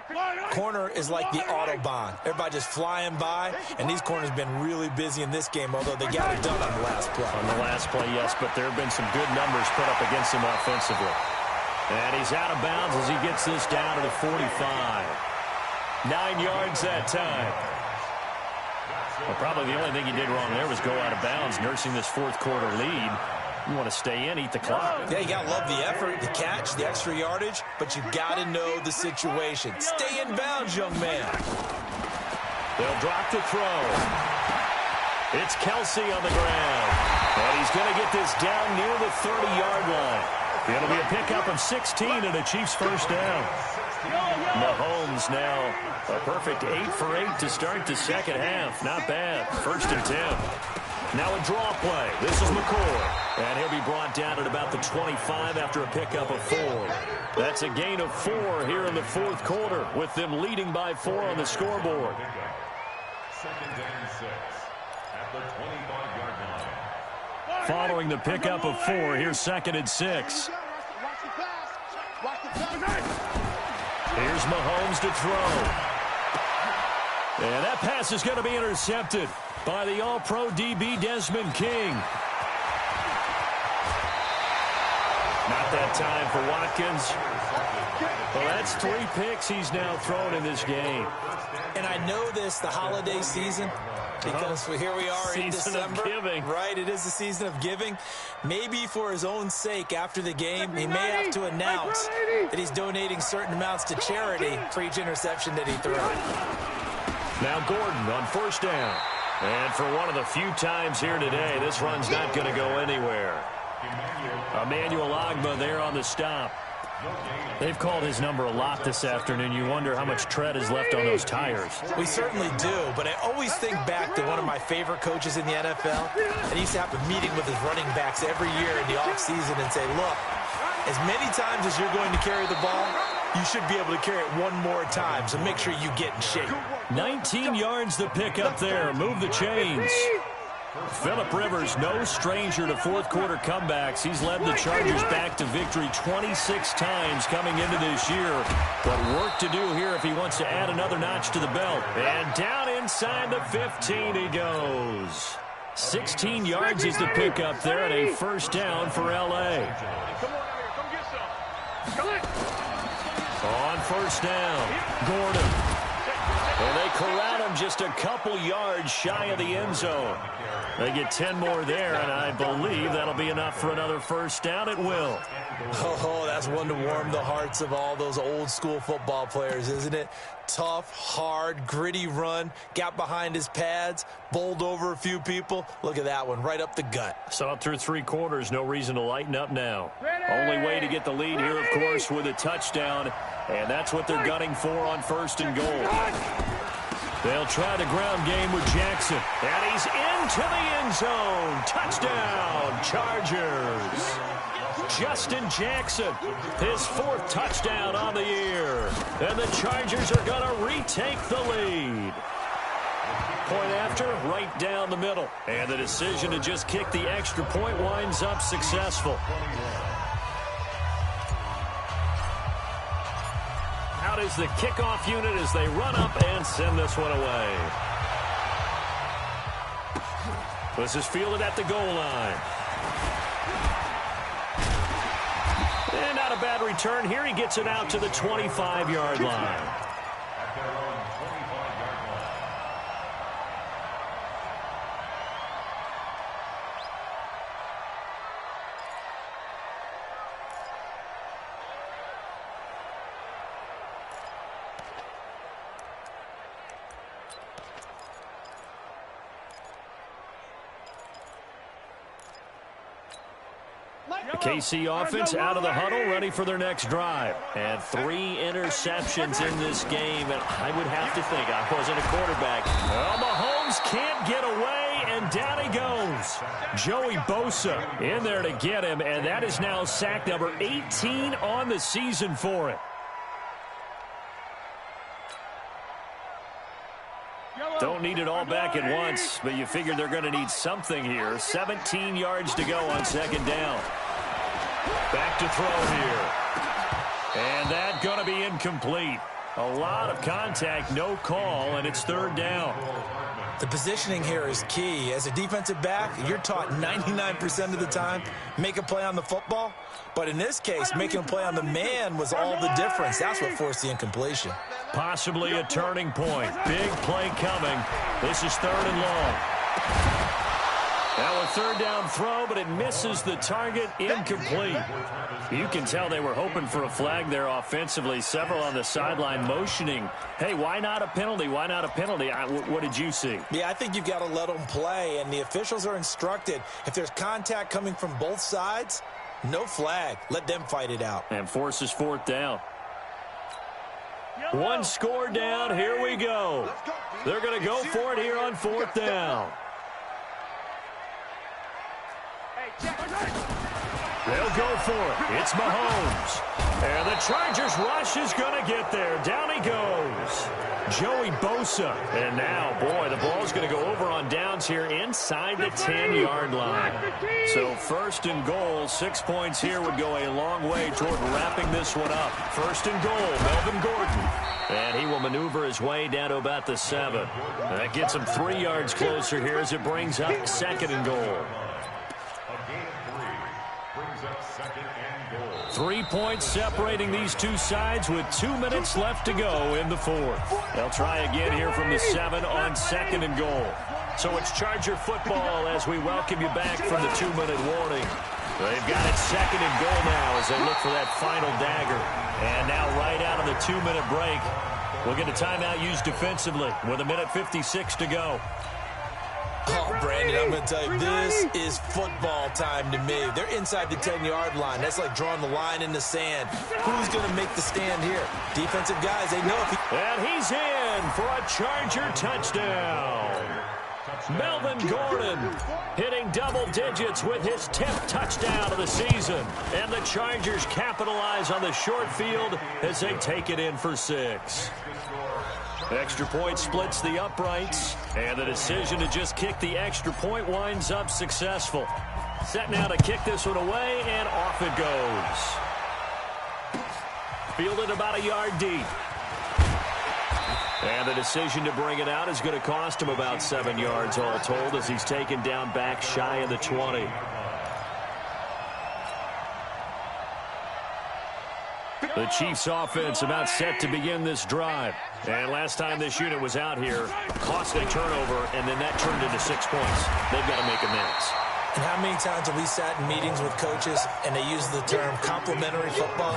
Corner is like the Autobahn. Everybody just flying by, and these corners have been really busy in this game, although they got it done on the last play. On the last play, yes, but there have been some good numbers put up against him offensively. And he's out of bounds as he gets this down to the 45. 9 yards that time. Well, probably the only thing he did wrong there was go out of bounds, nursing this fourth quarter lead. You want to stay in, eat the clock. Yeah, you got to love the effort, the catch, the extra yardage, but you got to know the situation. Stay in bounds, young man. They'll drop to throw. It's Kelsey on the ground. And he's going to get this down near the 30-yard line. It'll be a pickup of 16 and a Chiefs first down. Mahomes now a perfect 8 for 8 to start the second half. Not bad. First and 10. Now a draw play. This is McCoy. And he'll be brought down at about the 25 after a pickup of 4. That's a gain of 4 here in the fourth quarter, with them leading by 4 on the scoreboard. Second and 6 at the 25-yard line. Following the pickup of 4, here's second and 6. Here's Mahomes to throw. And that pass is going to be intercepted by the All-Pro DB Desmond King. Not that time for Watkins. Well, that's 3 picks he's now thrown in this game. And I know this, the holiday season, because here we are in December. Season of giving. Right, it is the season of giving. Maybe for his own sake after the game, he may have to announce that he's donating certain amounts to charity for each interception that he threw. Now Gordon on first down. And for one of the few times here today, this run's not going to go anywhere. Emmanuel Ogbah there on the stop. They've called his number a lot this afternoon. You wonder how much tread is left on those tires. We certainly do, but I always think back to one of my favorite coaches in the NFL, and he used to have a meeting with his running backs every year in the offseason and say, look, as many times as you're going to carry the ball, you should be able to carry it one more time, so make sure you get in shape. 19 yards the pickup there. Move the chains. Phillip Rivers, no stranger to fourth quarter comebacks. He's led the Chargers back to victory 26 times coming into this year. But work to do here if he wants to add another notch to the belt. And down inside the 15 he goes. 16 yards is the pickup there, and a first down for L.A. On first down, Gordon. And they corral him just a couple yards shy of the end zone. They get 10 more there, and I believe that'll be enough for another first down. It will. Oh, that's one to warm the hearts of all those old-school football players, isn't it? Tough, hard, gritty run, got behind his pads, bowled over a few people. Look at that one, right up the gut. Saw it through 3 quarters, no reason to lighten up now. Only way to get the lead here, of course, with a touchdown, and that's what they're gunning for on first and goal. They'll try the ground game with Jackson, and he's into the end zone. Touchdown, Chargers. Justin Jackson, his 4th touchdown on the year. And the Chargers are going to retake the lead. Point after, right down the middle. And the decision to just kick the extra point winds up successful. Out is the kickoff unit as they run up and send this one away. This is fielded at the goal line. And not a bad return here. He gets it out to the 25-yard line. KC offense out of the huddle, ready for their next drive. And 3 interceptions in this game, and I would have to think, I wasn't a quarterback. Well, Mahomes can't get away and down he goes. Joey Bosa in there to get him, and that is now sack number 18 on the season for him. Don't need it all back at once, but you figure they're going to need something here. 17 yards to go on second down. Back to throw here. And that's going to be incomplete. A lot of contact, no call, and it's third down. The positioning here is key. As a defensive back, you're taught 99% of the time, make a play on the football. But in this case, making a play on the man was all the difference. That's what forced the incompletion. Possibly a turning point. Big play coming. This is third and long. Now a third down throw, but it misses the target. Incomplete. You can tell they were hoping for a flag there offensively. Several on the sideline motioning. Hey, why not a penalty? Why not a penalty? What did you see? Yeah, I think you've got to let them play, and the officials are instructed. If there's contact coming from both sides, no flag. Let them fight it out. And forces fourth down. One score down. Here we go. They're going to go for it here on fourth down. They'll go for it. It's Mahomes. And the Chargers rush is going to get there. Down he goes. Joey Bosa. And now, boy, the ball's going to go over on downs here inside the 10-yard line. So first and goal, 6 points here would go a long way toward wrapping this one up. First and goal, Melvin Gordon. And he will maneuver his way down to about the 7. That gets him 3 yards closer here as it brings up second and goal. 3 points separating these two sides with 2 minutes left to go in the fourth. They'll try again here from the 7 on second and goal. So it's Charger football as we welcome you back from the 2-minute warning. They've got it second and goal now as they look for that final dagger. And now right out of the 2-minute break, we'll get a timeout used defensively with 1:56 to go. Oh, Brandon, I'm going to tell you, this is football time to me. They're inside the 10-yard line. That's like drawing the line in the sand. Who's going to make the stand here? Defensive guys, they know if he... And he's in for a Charger touchdown. Melvin Gordon hitting double digits with his 10th touchdown of the season. And the Chargers capitalize on the short field as they take it in for 6. Extra point splits the uprights, and the decision to just kick the extra point winds up successful. Set now to kick this one away, and off it goes. Fielded about a yard deep. And the decision to bring it out is going to cost him about 7 yards all told as he's taken down back shy of the 20. The Chiefs offense about set to begin this drive. And last time this unit was out here, cost a turnover, and then that turned into 6 points. They've got to make amends. And how many times have we sat in meetings with coaches and they use the term complementary football?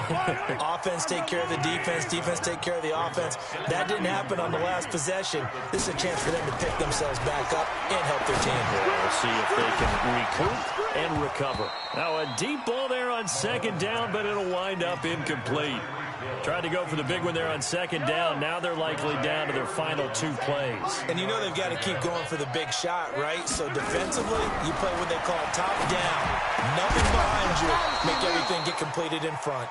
Offense take care of the defense, defense take care of the offense. That didn't happen on the last possession. This is a chance for them to pick themselves back up and help their team. We'll see if they can recoup and recover. Now a deep ball there on second down, but it'll wind up incomplete. Tried to go for the big one there on second down. Now they're likely down to their final 2 plays. And you know they've got to keep going for the big shot, right? So defensively, you play what they call top down. Nothing behind you. Make everything get completed in front.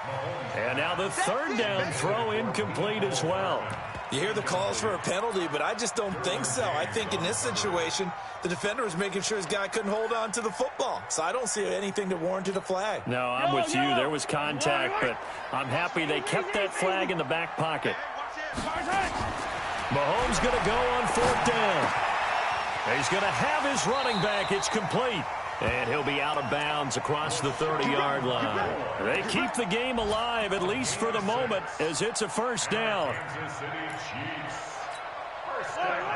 And now the third down throw incomplete as well. You hear the calls for a penalty, but I just don't think so. I think in this situation, the defender was making sure his guy couldn't hold on to the football. So I don't see anything to warranted a flag. No, I'm with you. There was contact, but I'm happy they kept that flag in the back pocket. Mahomes going to go on fourth down. He's going to have his running back. It's complete. And he'll be out of bounds across the 30-yard line. They keep the game alive, at least for the moment, as it's a first down.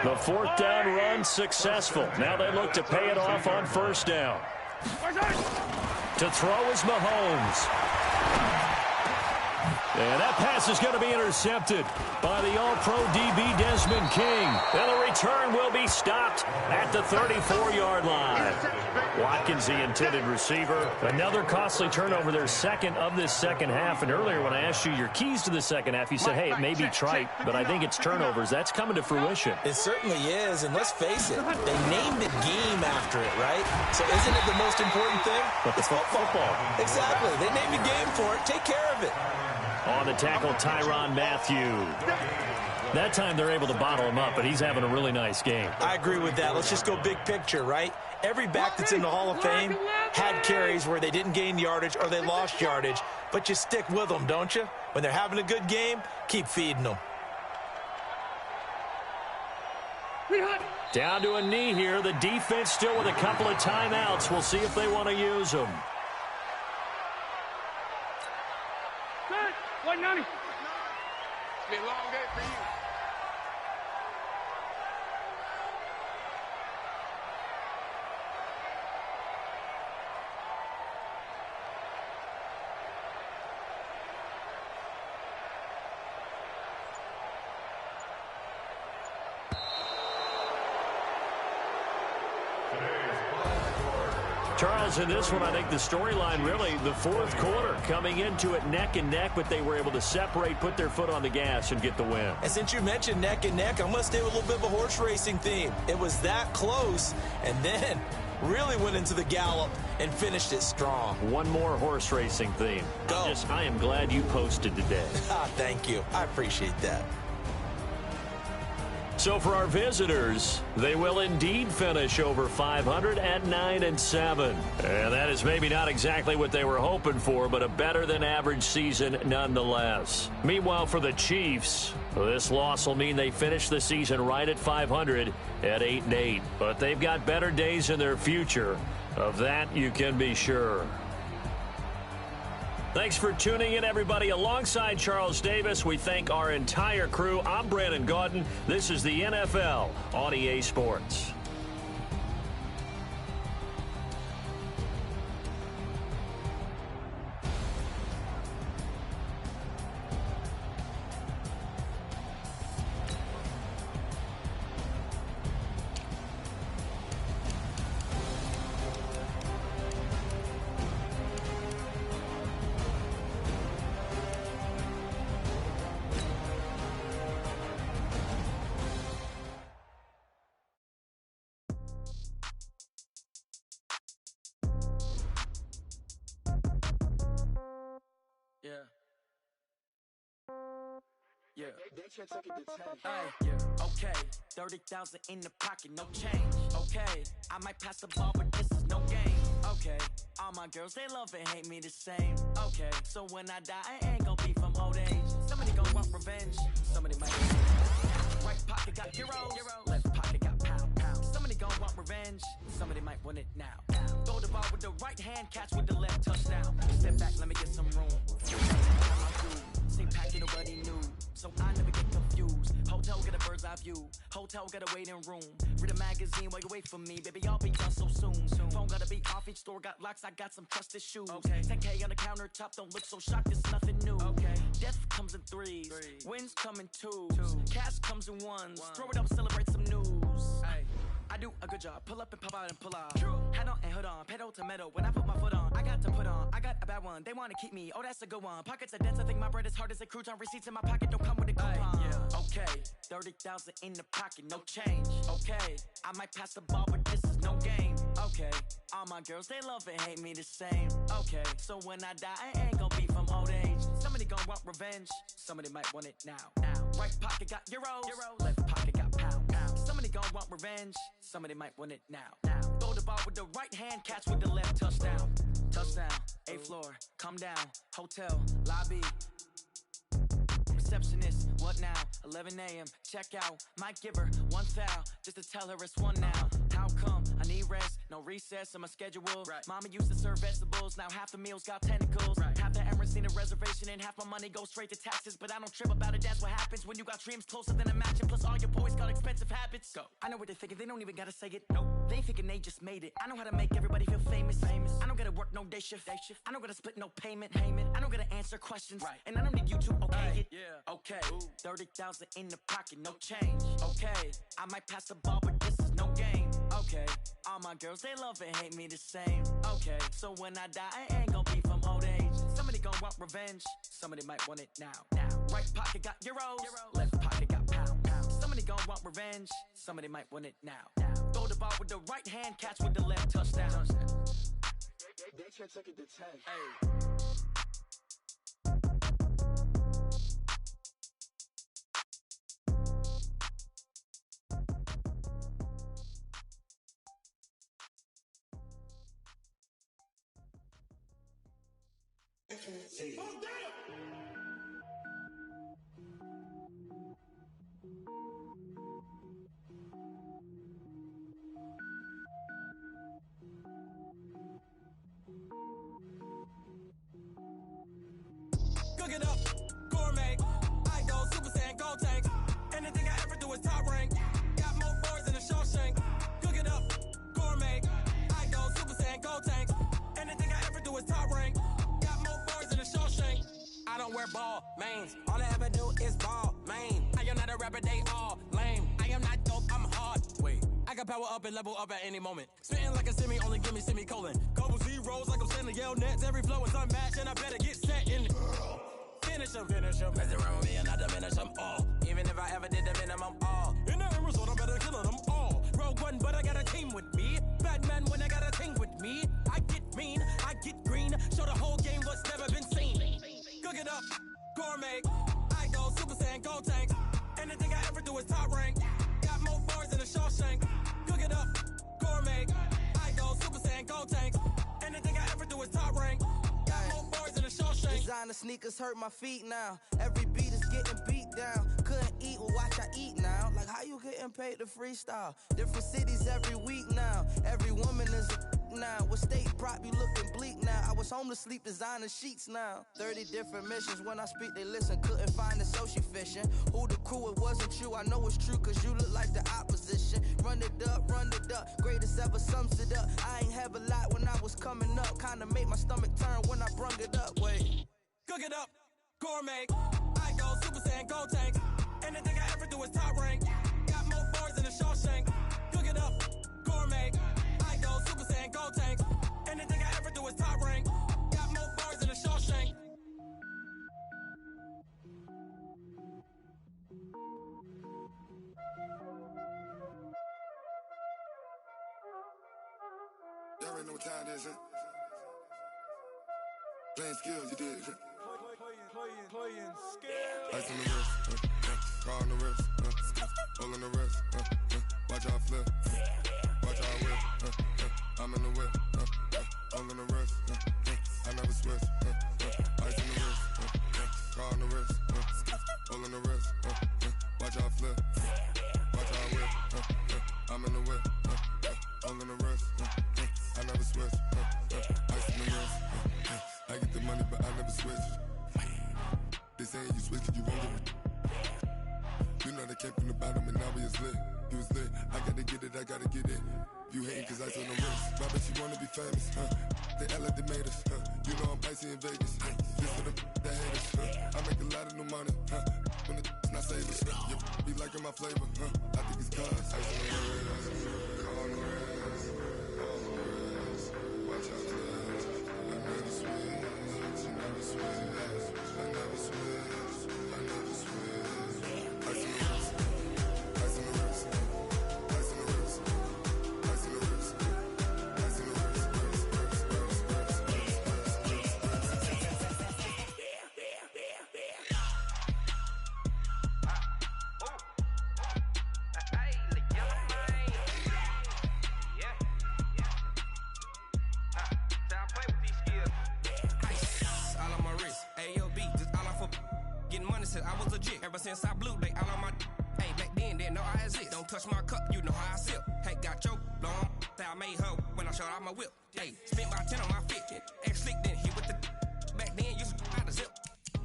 The fourth down run successful. Now they look to pay it off on first down. To throw is Mahomes. And that pass is going to be intercepted by the All-Pro DB Desmond King. And the return will be stopped at the 34-yard line. Watkins, the intended receiver. Another costly turnover, their second of this second half. And earlier when I asked you your keys to the second half, you said, hey, it may be trite, but I think it's turnovers. That's coming to fruition. It certainly is, and let's face it, they named the game after it, right? So isn't it the most important thing? It's football. Exactly. They named a game for it. Take care of it. On the tackle, Tyrann Mathieu. That time they're able to bottle him up, but he's having a really nice game. I agree with that. Let's just go big picture, right? Every back that's in the Hall of Fame had carries where they didn't gain yardage or they lost yardage, but you stick with them, don't you? When they're having a good game, keep feeding them. Down to a knee here. The defense still with a couple of timeouts. We'll see if they want to use them. 190. It's been a long day for you. Charles, in this one, I think the storyline really, the fourth quarter, coming into it neck and neck, but they were able to separate, put their foot on the gas, and get the win. And since you mentioned neck and neck, I'm going to stay with a little bit of a horse racing theme. It was that close, and then really went into the gallop and finished it strong. One more horse racing theme. Go. I am glad you posted today. Thank you. I appreciate that. So for our visitors, they will indeed finish over 500 at 9-7. And that is maybe not exactly what they were hoping for, but a better than average season nonetheless. Meanwhile, for the Chiefs, this loss will mean they finish the season right at 500 at 8-8. But they've got better days in their future. Of that, you can be sure. Thanks for tuning in, everybody. Alongside Charles Davis, we thank our entire crew. I'm Brandon Gaudin. This is the NFL on EA Sports. Okay, 30,000 in the pocket, no change. Okay, I might pass the ball, but this is no game. Okay, all my girls, they love and hate me the same. Okay, so when I die, I ain't gonna be from old age. Somebody gonna want revenge, somebody might. Right pocket got euros, left pocket got pound. Somebody gonna want revenge, somebody might want it now. Throw the ball with the right hand, catch with the left, touchdown. Step back, let me get some room. Same packet of what he knew, so I never get confused. Hotel get a bird's eye view, hotel get a waiting room. Read a magazine while you wait for me, baby, I'll be done so soon. Phone gotta be off, each store got locks, I got some trusted shoes. Okay. 10K on the countertop, don't look so shocked, it's nothing new. Okay. Death comes in threes, wins come in twos, cash comes in ones. Throw it up, celebrate some news. Ay. I do a good job, pull up and pop out and pull off. Hat on and hood on, pedal to metal. When I put my foot on, I got to put on. I got a bad one, they want to keep me. Oh, that's a good one. Pockets are dense, I think my bread is hard as a crouton. Receipts in my pocket don't come with a coupon. Yeah. Okay, 30,000 in the pocket, no change. Okay, I might pass the ball, but this is no game. Okay, all my girls, they love and hate me the same. Okay, so when I die, I ain't gonna be from old age. Somebody gonna want revenge, somebody might want it now. Right pocket got euros, left pocket got pound. Somebody gonna want revenge, somebody might want it now. Throw the ball with the right hand, catch with the left, touchdown. Touchdown, 8th floor, come down, hotel, lobby. Receptionist, what now? 11 a.m., check out. Might give her one foul, just to tell her it's one now. How come? I need rest, no recess in my schedule. Right. Mama used to serve vegetables, now half the meals got tentacles. Right. Half the Emirates need a reservation and half my money goes straight to taxes. But I don't trip about it, that's what happens when you got dreams closer than a match. And plus all your boys got expensive habits. Go. I know what they're thinking, they don't even gotta say it. Nope. They thinking they just made it. I know how to make everybody feel famous. I don't gotta work no no day shift. I don't gotta split no payment. I don't gotta answer questions. Right. And I don't need you to okay it. Yeah. Okay. 30,000 in the pocket, no change. Okay. I might pass the ball, but this is no game. Okay. All my girls, they love and hate me the same. Okay. So when I die, I ain't gonna be from old age. Somebody gon' want revenge. Somebody might want it now. Right pocket got euros. Left pocket got pounds. Somebody gon' want revenge. Somebody might want it now. Throw the ball with the right hand, catch with the left, touchdown. They can't take it to 10. Hey. Oh, damn! Cook it up, gourmet. I go Super Saiyan, gold tank. Anything I ever do is top rank. Got more boards than a Shawshank. Cook it up, gourmet. I go Super Saiyan, gold tank. Anything I ever do is top rank. Got more boards than a Shawshank. I don't wear ball mains. All I ever do is ball main. I am not a rapper, they all lame. I am not dope, I'm hard. Wait, I can power up and level up at any moment. Spitting like a semi, only give me semicolon. Couple zeros like I'm sending yell nets. Every flow is unmatched and I better get set in. Finish them. Mess around with me and I diminish them all. Even if I ever did the minimum all. In the end result, I better kill them all. Rogue One, but I got a team with me. Batman when I got a team with me. I get mean, I get green. Show the whole game what's never been seen. Cook it up, gourmet. I go Super Saiyan, gold tank. Anything I ever do is top rank. Got more bars than a Shawshank. Cook it up, gourmet. I go Super Saiyan, gold tank. Anything I ever do is top rank. Got more bars than a Shawshank. Designer sneakers hurt my feet now. Every beat is getting beat down. Couldn't eat, well watch I eat now. Like how you getting paid to freestyle? Different cities every week now. Every woman is a now. What state prop you looking bleak now? I was home to sleep designer sheets now. 30 different missions. When I speak they listen. Couldn't find it so she fishing. Who the crew? It wasn't you. I know it's true cause you look like the opposition. Run it up. Greatest ever sums it up. I ain't have a lot when I was coming up. Kinda made my stomach turn when I brung it up. Wait. Cook it up, gourmet. I go Super Saiyan, gold tank. Anything I ever do is top rank. Got more bars than a Shawshank. Cook it up, gourmet. I go Super Saiyan, gold tank. Anything I ever do is top rank. Got more bars than a Shawshank. Y'all already know what time it is, huh? Playing skills, you did. Playing skills. Ice on the wrist, car on the wrist, hole in the wrist, watch how I flip, watch how I whip, I'm in the whip, hole in the wrist, I never switch, ice on the wrist, car on the wrist, hole in the wrist, watch how I flip, watch how I whip, I'm in the whip, hole in the wrist, I never switch, ice on the wrist, I get the money but I never switch. They saying you switch, you won't get it. You know they came from the bottom and now we is lit. You was lit, I gotta get it, I gotta get it. You hating cause ice on the wrist. Why bet you wanna be famous, They act like they made us, You know I'm icy in Vegas, This for the that haters, I make a lot of new money, When it's not savers, You be liking my flavor, I think it's cause ice on the wrist, car on the wrist, watch out for I never switch, I never switch. I never switch, I never switch. Ice on the wrist, ice on the wrist, ice on the wrist, ice on the wrist, ice on the wrist, I was legit. Ever since I blew, they all on my hey, back then, didn't know I exist. Don't touch my cup, you know how I sip. Hey, got your long, that I made her when I showed out my whip. Hey, spent about 10 on my fit. Ex-slick, then hit with the back then, used to out the zip.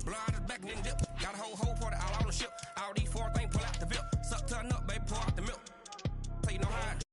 Blow out his back, then dip. Got a whole party all on the ship. All these four things, pull out the bill. Suck, turn up, baby, pour out the milk. So you know how I